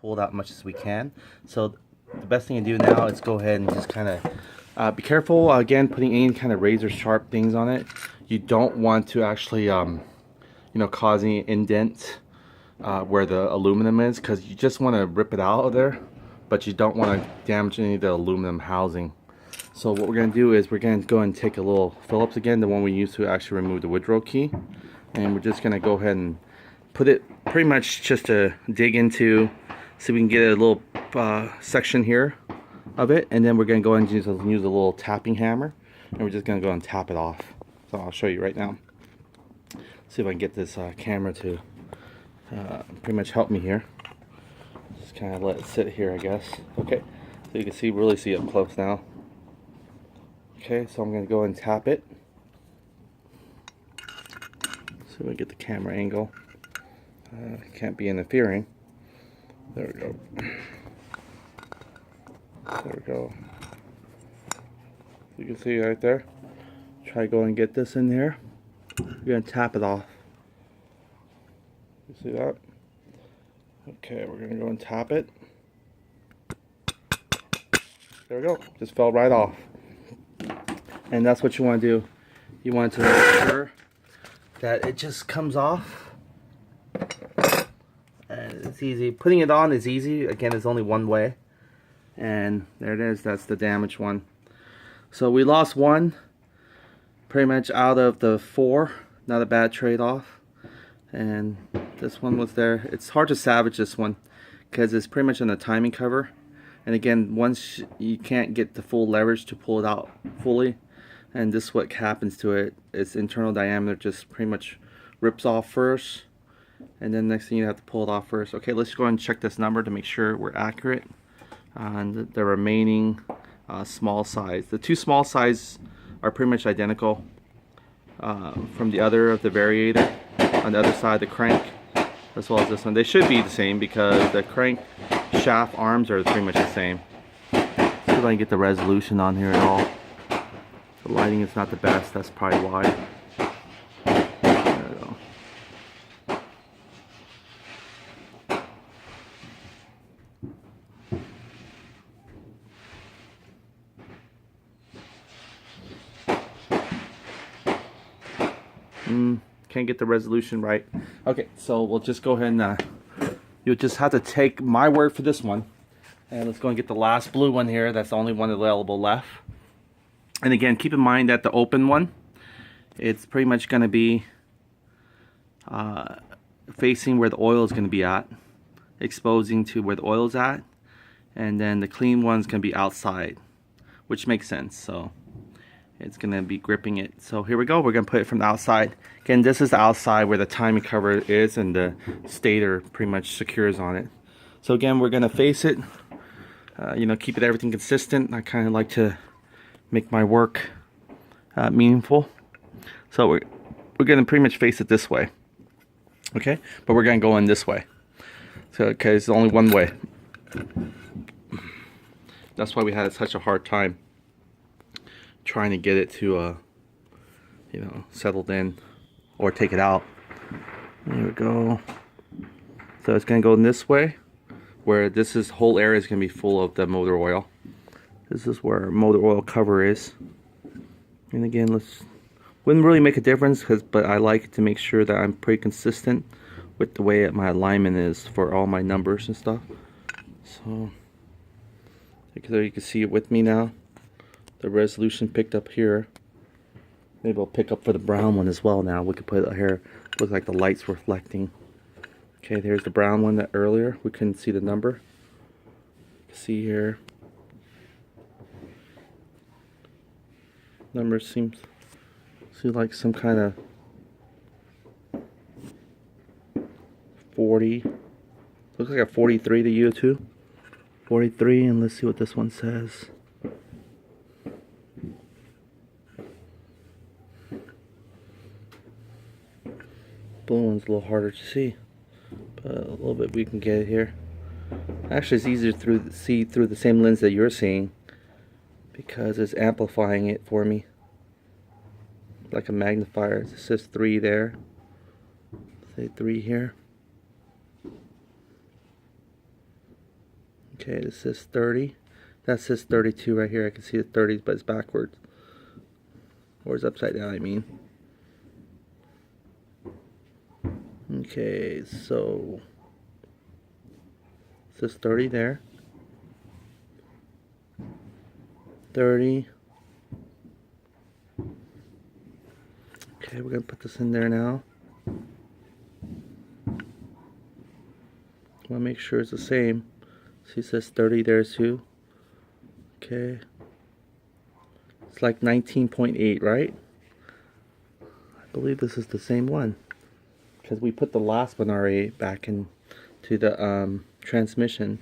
pull it out as much as we can. So the best thing to do now is go ahead and just kind of be careful, again, putting any kind of razor sharp things on it. You don't want to actually you know, cause any indents where the aluminum is, because you just want to rip it out of there, but you don't want to damage any of the aluminum housing. So what we're going to do is we're going to go and take a little Phillips again, the one we used to actually remove the Woodrow key, and we're just going to go ahead and put it pretty much just to dig into, so we can get a little section here of it, and then we're going to go and use a little tapping hammer, and we're just going to go and tap it off. So I'll show you right now. See if I can get this camera to pretty much help me here. Just kind of let it sit here, I guess. Okay, so you can see, really see up close now. Okay, so I'm going to go and tap it. So we get the camera angle. Can't be interfering. There we go. There we go. You can see right there. Try to go and get this in here. You're going to tap it off. You see that? Okay, we're going to go and tap it. There we go. Just fell right off. And that's what you want to do. You want to make sure that it just comes off. And it's easy. Putting it on is easy. Again, it's only one way. And there it is. That's the damaged one. So we lost one pretty much out of the 4. Not a bad trade-off. And this one was there. It's hard to salvage this one because it's pretty much on the timing cover. And again, once you can't get the full leverage to pull it out fully, and this is what happens to it. Its internal diameter just pretty much rips off first, and then next thing you have to pull it off first. Okay, let's go and check this number to make sure we're accurate on the remaining small size. The 2 small size are pretty much identical from the other of the variator on the other side, the crank, as well as this one. They should be the same because the crank shaft arms are pretty much the same. See if I can get the resolution on here at all. The lighting is not the best, that's probably why. There we go. Can't get the resolution right. Okay, so we'll just go ahead and you'll just have to take my word for this one. And let's go and get the last blue one here. That's the only one available left. And again, keep in mind that the open one, it's pretty much going to be facing where the oil is going to be at, exposing to where the oil is at, and then the clean one's going to be outside, which makes sense. So it's going to be gripping it. So here we go. We're going to put it from the outside. Again, this is the outside where the timing cover is, and the stator pretty much secures on it. So again, we're going to face it. You know, keep everything consistent. I kind of like to make my work meaningful. So we're going to pretty much face it this way. Okay, but we're going to go in this way. So okay, it's only one way. That's why we had such a hard time trying to get it to you know, settled in or take it out. There we go. So it's going to go in this way, where this whole area is going to be full of the motor oil. This is where motor oil cover is. And again, wouldn't really make a difference, but I like to make sure that I'm pretty consistent with the way my alignment is for all my numbers and stuff. So there you can see it with me now. The resolution picked up here. Maybe I'll pick up for the brown one as well now. We could put it here. Look like the light's reflecting. Okay, there's the brown one that earlier we couldn't see the number. See here. Number seems like some kind of 40. Looks like a 43 to you too. 43, and let's see what this one says. Blue one's a little harder to see, but a little bit we can get it here. Actually, it's easier to see through the same lens that you're seeing, because it's amplifying it for me like a magnifier. It says 3 there. Say 3 here. Okay, this says 30. That says 32 right here. I can see the 30s, but it's backwards. Or it's upside down, I mean. Okay, so it says 30 there. 30. Okay, we're gonna put this in there now. I want to make sure it's the same. See, it says 30 there too. Okay. It's like 19.8, right? I believe this is the same one. Because we put the last one already back into the transmission.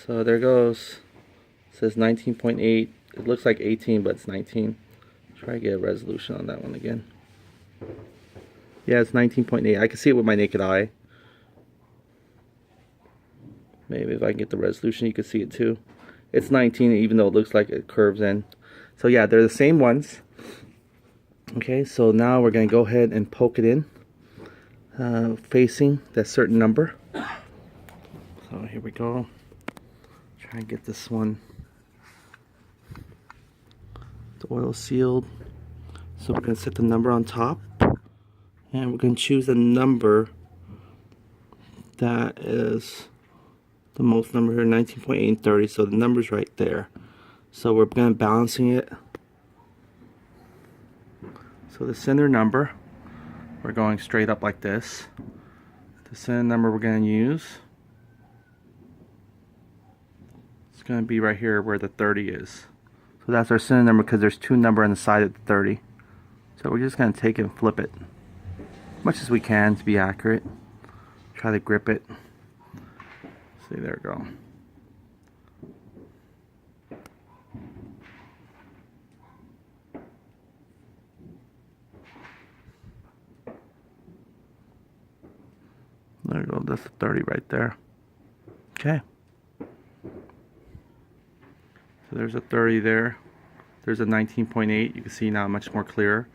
So there goes. It says 19.8. It looks like 18, but it's 19. Try to get a resolution on that one again. Yeah, it's 19.8. I can see it with my naked eye. Maybe if I can get the resolution, you can see it too. It's 19, even though it looks like it curves in. So yeah, they're the same ones. Okay, so now we're going to go ahead and poke it in, facing that certain number. So here we go. Try and get this one. The oil sealed. So we're going to set the number on top. And we're going to choose a number that is the most number here, 19.8 and 30, so the number's right there. So we're going to balancing it. So the center number, we're going straight up like this. The center number we're going to use, it's going to be right here where the 30 is. So that's our center number because there's two numbers on the side of the 30. So we're just going to take it and flip it as much as we can to be accurate. Try to grip it. See, there we go. There we go, that's a 30 right there. Okay. So there's a 30 there. There's a 19.8. You can see now much more clearer.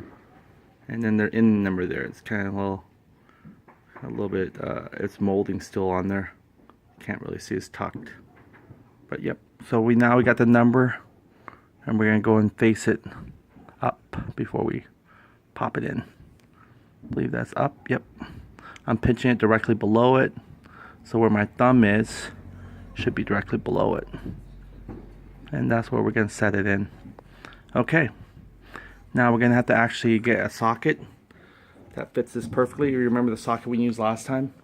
And then they're in the number there. It's kind of a little bit, it's molding still on there. Can't really see, it's tucked. But yep, so now we got the number, and we're gonna go and face it up before we pop it in. I believe that's up. Yep, I'm pinching it directly below it, so where my thumb is should be directly below it, and that's where we're gonna set it in. Okay, now we're gonna have to actually get a socket that fits this perfectly. You remember the socket we used last time?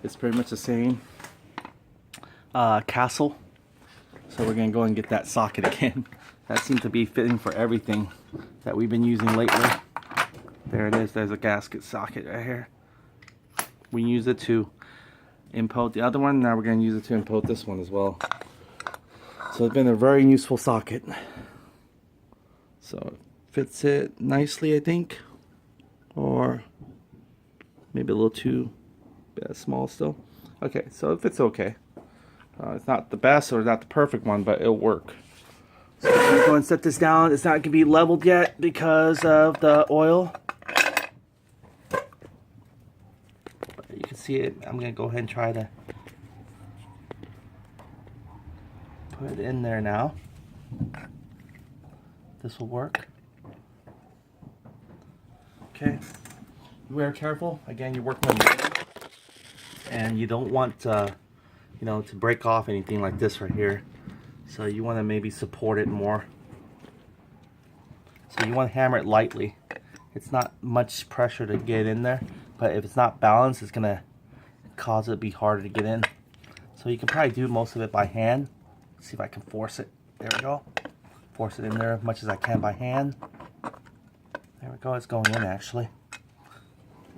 It's pretty much the same castle. So we're gonna go and get that socket again. That seems to be fitting for everything that we've been using lately. There it is. There's a gasket socket right here. We use it to impote the other one. Now we're gonna use it to impote this one as well. So it's been a very useful socket. So it fits it nicely, I think, or maybe a little too small still. Okay, so it fits okay. It's not the best or not the perfect one, but it'll work. So I'm going to go and set this down. It's not going to be leveled yet because of the oil. But you can see it. I'm going to go ahead and try to put it in there now. This will work. Okay. You are careful. Again, you're working on it, and you don't want you know, to break off anything like this right here. So you want to maybe support it more. So you want to hammer it lightly. It's not much pressure to get in there, but if it's not balanced, it's gonna cause it to be harder to get in. So you can probably do most of it by hand. Let's see if I can force it. There we go. Force it in there as much as I can by hand. There we go. It's going in actually.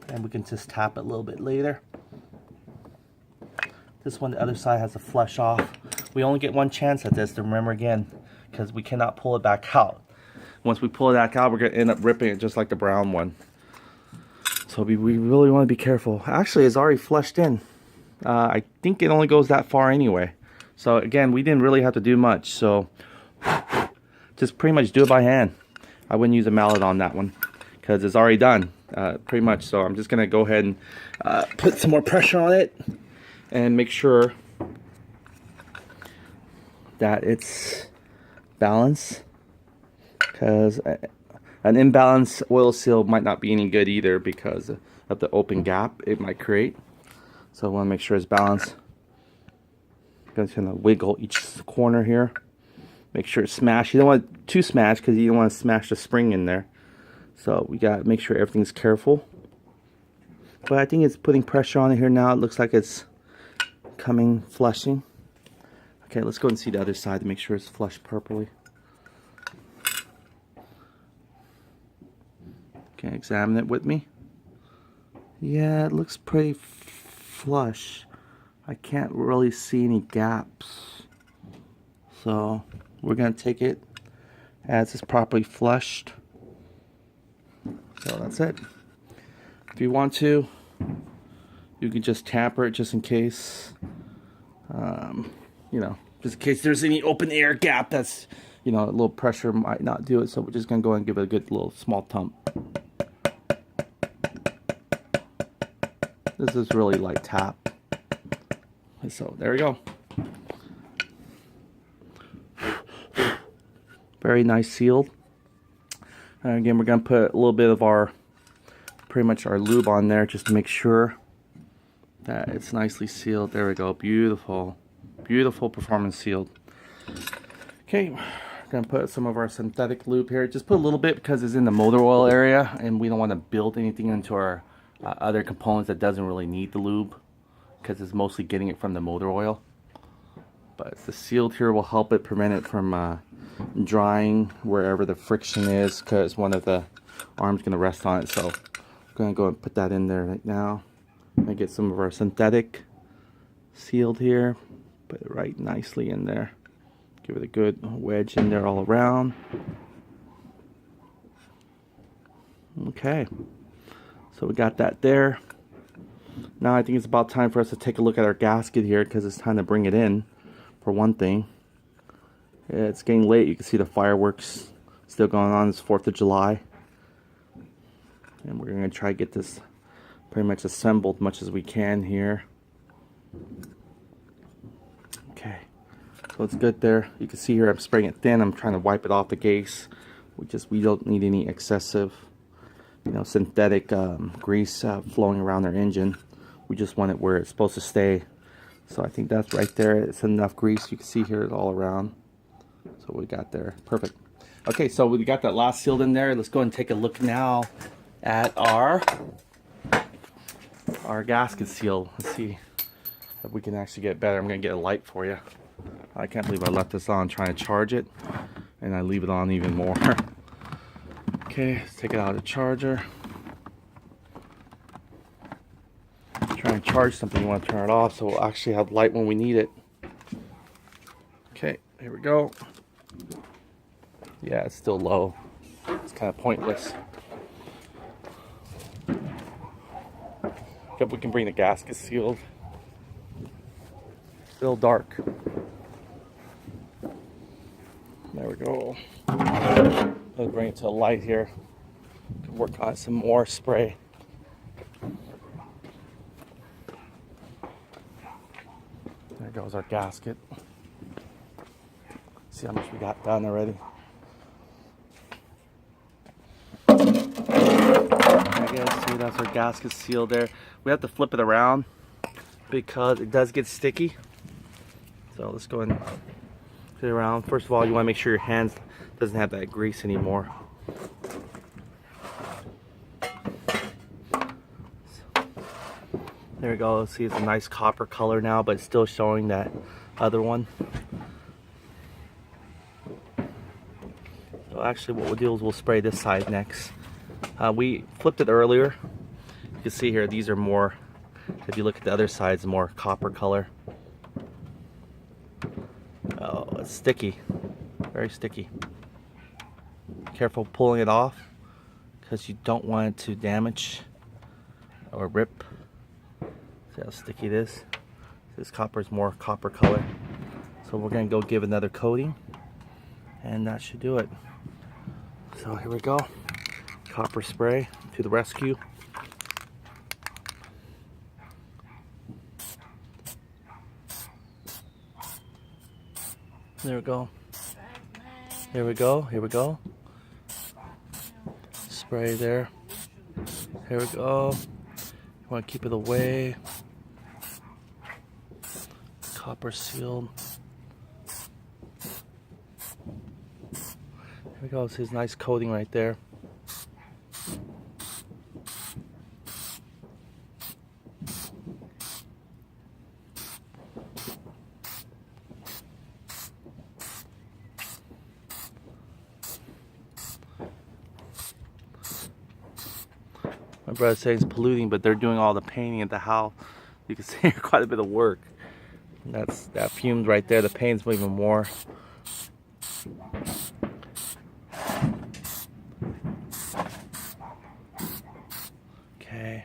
And we can just tap it a little bit later. This one, the other side has to flush off. We only get one chance at this, to remember again, because we cannot pull it back out. Once we pull it back out, we're going to end up ripping it just like the brown one. So we really want to be careful. Actually, it's already flushed in. I think it only goes that far anyway. So again, we didn't really have to do much. So just pretty much do it by hand. I wouldn't use a mallet on that one because it's already done pretty much. So I'm just going to go ahead and put some more pressure on it and make sure that it's balanced, because an imbalanced oil seal might not be any good either because of the open gap it might create. So I want to make sure it's balanced. I'm just going to wiggle each corner here. Make sure it's smashed. You don't want it too smashed because you don't want to smash the spring in there. So we got to make sure everything's careful. But I think it's putting pressure on it here now. It looks like it's coming flushing. Okay, let's go and see the other side to make sure it's flushed properly. Okay, examine it with me. Yeah, it looks pretty flush. I can't really see any gaps. So we're going to take it as it's properly flushed. So that's it. If you want to, you can just tamper it just in case. You know, just in case there's any open air gap that's, you know, a little pressure might not do it. So we're just going to go and give it a good little small thump. This is really light tap. So there we go. Very nice sealed. And again, we're going to put a little bit of our, pretty much our lube on there just to make sure that it's nicely sealed. There we go. Beautiful. Beautiful performance sealed. Okay, we're going to put some of our synthetic lube here. Just put a little bit because it's in the motor oil area and we don't want to build anything into our other components that doesn't really need the lube, because it's mostly getting it from the motor oil. But the sealed here will help it prevent it from drying wherever the friction is, because one of the arms going to rest on it. So I'm going to go and put that in there right now. And get some of our synthetic sealed here. Put it right nicely in there. Give it a good wedge in there all around. Okay. So we got that there. Now I think it's about time for us to take a look at our gasket here, because it's time to bring it in, for one thing. It's getting late. You can see the fireworks still going on. It's 4th of July. And we're going to try to get this pretty much assembled much as we can here. Okay. So it's good there. You can see here I'm spraying it thin. I'm trying to wipe it off the case. We don't need any excessive, you know, synthetic grease flowing around their engine. We just want it where it's supposed to stay. So I think that's right there. It's enough grease. You can see here all around. So we got there. Perfect. Okay, so we got that last sealed in there. Let's go and take a look now at our gasket seal. Let's see if we can actually get better. I'm going to get a light for you. I can't believe I left this on trying to charge it, and I leave it on even more. Okay, let's take it out of the charger. Try and charge something, you want to turn it off so we'll actually have light when we need it. Okay, here we go. Yeah, it's still low. It's kind of pointless. If we can bring the gasket sealed. Still dark. There we go. Let's bring it to a light here. Work on some more spray. There goes our gasket. See how much we got done already. I guess see that's our gasket sealed there. We have to flip it around because it does get sticky. So let's go and flip it around. First of all, you want to make sure your hands doesn't have that grease anymore. There we go. See, it's a nice copper color now, but it's still showing that other one. So actually what we'll do is we'll spray this side next. We flipped it earlier. You can see here, these are more, if you look at the other side, it's more copper color. Oh, it's sticky. Very sticky. Careful pulling it off, because you don't want it to damage or rip. See how sticky it is? This copper is more copper color. So we're going to go give another coating, and that should do it. So here we go. Copper spray to the rescue. There we go. Here we go. Here we go. Spray there. Here we go. You want to keep it away. Copper sealed. Here we go. It's his nice coating right there. My brother says it's polluting, but they're doing all the painting at the house. You can see quite a bit of work. That fumes right there. The paint's even more. Okay.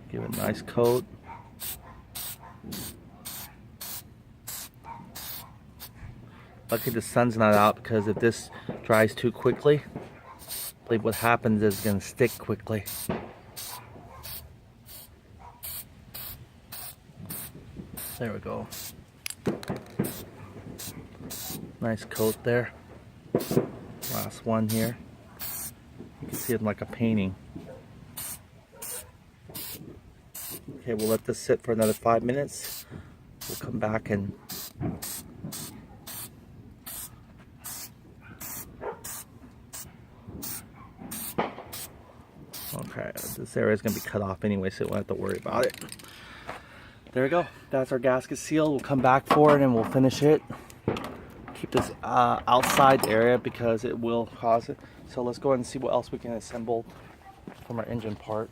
Give it a nice coat. Lucky the sun's not out, because if this dries too quickly, I believe what happens is it's going to stick quickly. There we go. Nice coat there. Last one here. You can see it like a painting. Okay, we'll let this sit for another 5 minutes. We'll come back and okay, this area is going to be cut off anyway, so we won't have to worry about it. There we go. That's our gasket seal. We'll come back for it and we'll finish it. Keep this outside area because it will cause it. So let's go ahead and see what else we can assemble from our engine part.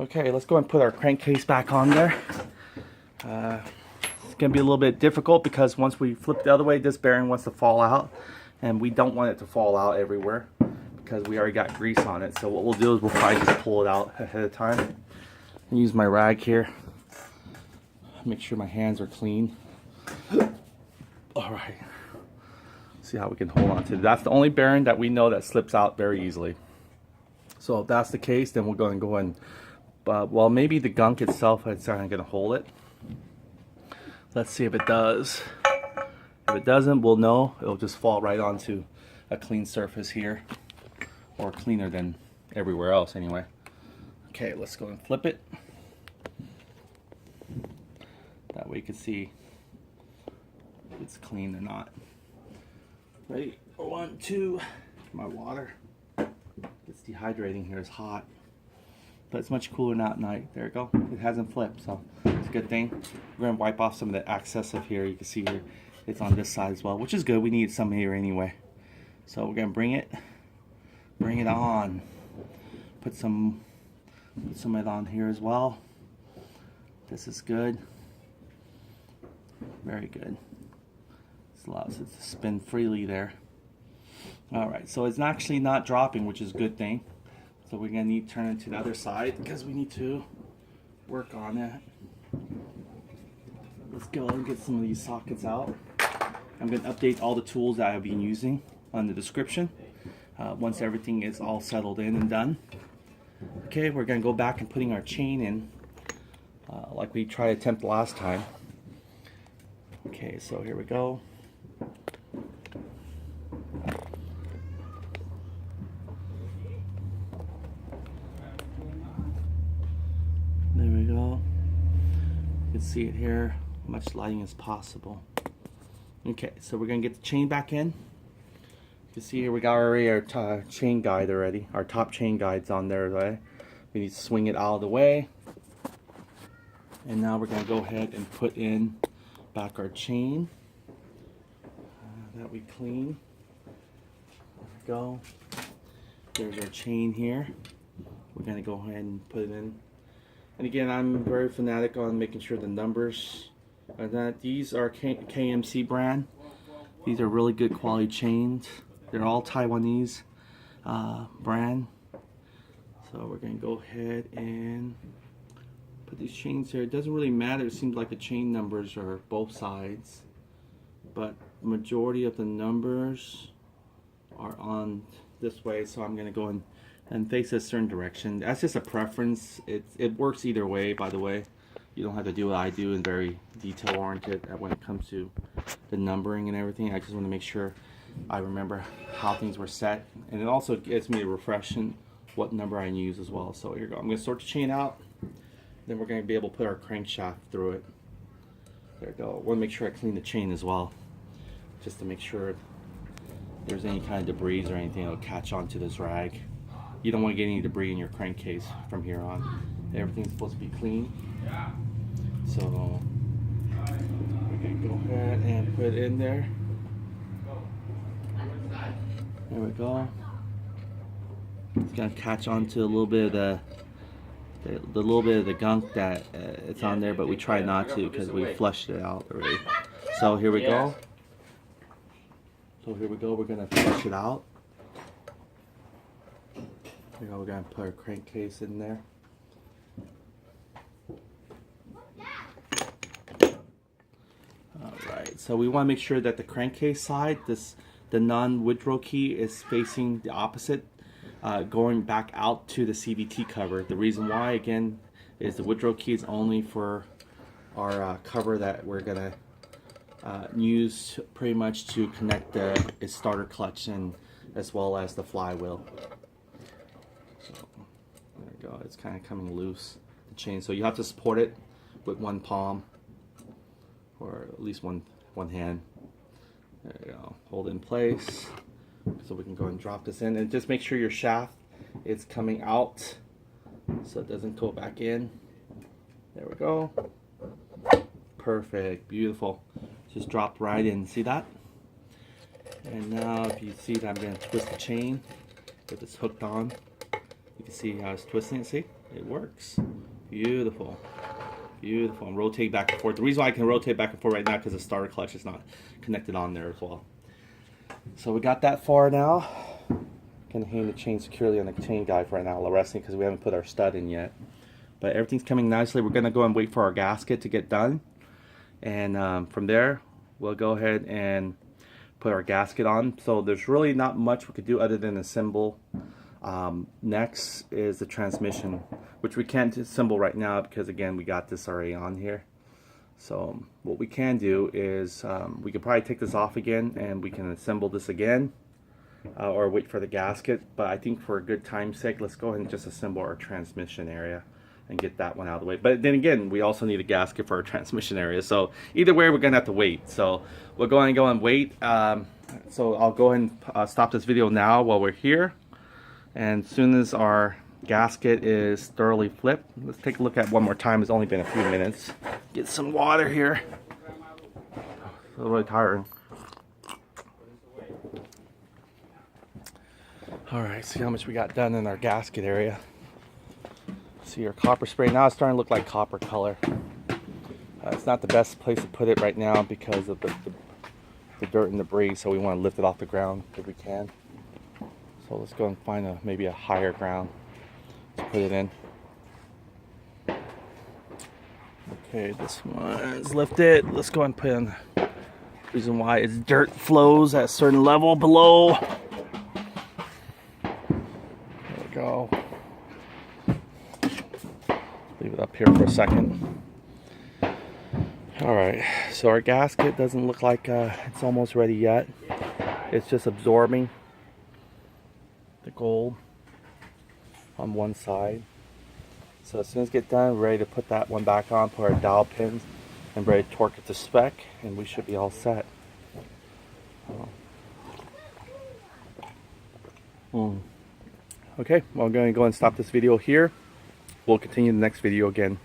Okay, let's go and put our crankcase back on there. It's going to be a little bit difficult because once we flip the other way, this bearing wants to fall out, and we don't want it to fall out everywhere because we already got grease on it. So what we'll do is we'll probably just pull it out ahead of time. I'll use my rag here. Make sure my hands are clean. All right. See how we can hold on to it. That's the only bearing that we know that slips out very easily. So if that's the case, then we're going to go and well, maybe the gunk itself is not going to hold it. Let's see if it does. If it doesn't, we'll know. It'll just fall right onto a clean surface here, or cleaner than everywhere else anyway. Okay, let's go and flip it. That way you can see if it's clean or not. Ready? 1, 2. My water. It's dehydrating here. It's hot. But it's much cooler now at night. There we go. It hasn't flipped, so it's a good thing. We're going to wipe off some of the excess of here. You can see here it's on this side as well, which is good. We need some here anyway. So we're going to bring it on. Put some of it on here as well. This is good. Very good. This allows it to spin freely there. Alright, so it's actually not dropping, which is a good thing. So we're going to need to turn it to the other side because we need to work on it. Let's go and get some of these sockets out. I'm going to update all the tools that I've been using on the description once everything is all settled in and done. Okay, we're going to go back and putting our chain in like we tried to attempt last time. Okay, so here we go. There we go. You can see it here, much lighting as possible. Okay, so we're going to get the chain back in. You can see here we got our chain guide already. Our top chain guide's on there, right? We need to swing it out of the way. And now we're going to go ahead and put in back our chain that we clean. There we go. There's our chain here. We're going to go ahead and put it in. And again, I'm very fanatic on making sure the numbers are that. These are KMC brand. These are really good quality chains. They're all Taiwanese brand. So we're going to go ahead and put these chains here. It doesn't really matter. It seems like the chain numbers are both sides, but the majority of the numbers are on this way, so I'm going to go in and face a certain direction. That's just a preference. It works either way, by the way. You don't have to do what I do and very detail oriented when it comes to the numbering and everything. I just want to make sure I remember how things were set, and it also gets me a refreshing what number I use as well. So here we go. I'm going to sort the chain out, then we're going to be able to put our crankshaft through it. There we go. I want to make sure I clean the chain as well, just to make sure if there's any kind of debris or anything that'll catch onto this rag. You don't want to get any debris in your crankcase from here on. Everything's supposed to be clean. So we're going to go ahead and put it in there. There we go. It's going to catch onto a little bit of the little bit of the gunk that it's on there, but we try not to because we flushed it out already. So here we go. So here we go. We're going to flush it out. Here we go. We're going to put our crankcase in there. Alright, so we want to make sure that the crankcase side, the non-Woodrow key, is facing the opposite, going back out to the CVT cover. The reason why, again, is the Woodrow key is only for our cover that we're going to use pretty much to connect its starter clutch and as well as the flywheel. So there we go. It's kind of coming loose, the chain. So you have to support it with one palm, or at least one hand. There you go. Hold it in place so we can go and drop this in, and just make sure your shaft is coming out so it doesn't go back in. There we go. Perfect. Beautiful. Just dropped right in. See that? And now if you see that, I'm going to twist the chain if it's hooked on. You can see how it's twisting it. See? It works. Beautiful. Beautiful. And rotate back and forth. The reason why I can rotate back and forth right now because the starter clutch is not connected on there as well. So we got that far now. Gonna hang the chain securely on the chain guide for right now while resting because we haven't put our stud in yet. But everything's coming nicely. We're gonna go and wait for our gasket to get done, and from there we'll go ahead and put our gasket on. So there's really not much we could do other than assemble. Next is the transmission, which we can't assemble right now because again we got this already on here. So what we can do is we could probably take this off again and we can assemble this again, or wait for the gasket. But I think for a good time's sake, let's go ahead and just assemble our transmission area and get that one out of the way. But then again, we also need a gasket for our transmission area. So either way, we're gonna have to wait. So we'll go and wait. So I'll go ahead and stop this video now while we're here. And as soon as our gasket is thoroughly flipped, let's take a look at it one more time. It's only been a few minutes. Get some water here. It's really tiring. Alright, see how much we got done in our gasket area. See our copper spray. Now it's starting to look like copper color. It's not the best place to put it right now because of the dirt and debris, so we want to lift it off the ground if we can. So let's go and find maybe a higher ground to put it in. Okay, this one's lifted. Let's go and put in. Reason why is dirt flows at a certain level below. There we go. Leave it up here for a second. Alright, so our gasket doesn't look like it's almost ready yet. It's just absorbing the gold on one side. So as soon as we get done, we're ready to put that one back on, put our dowel pins, and ready to torque it to spec, and we should be all set. Okay, well, I'm going to go and stop this video here. We'll continue the next video again.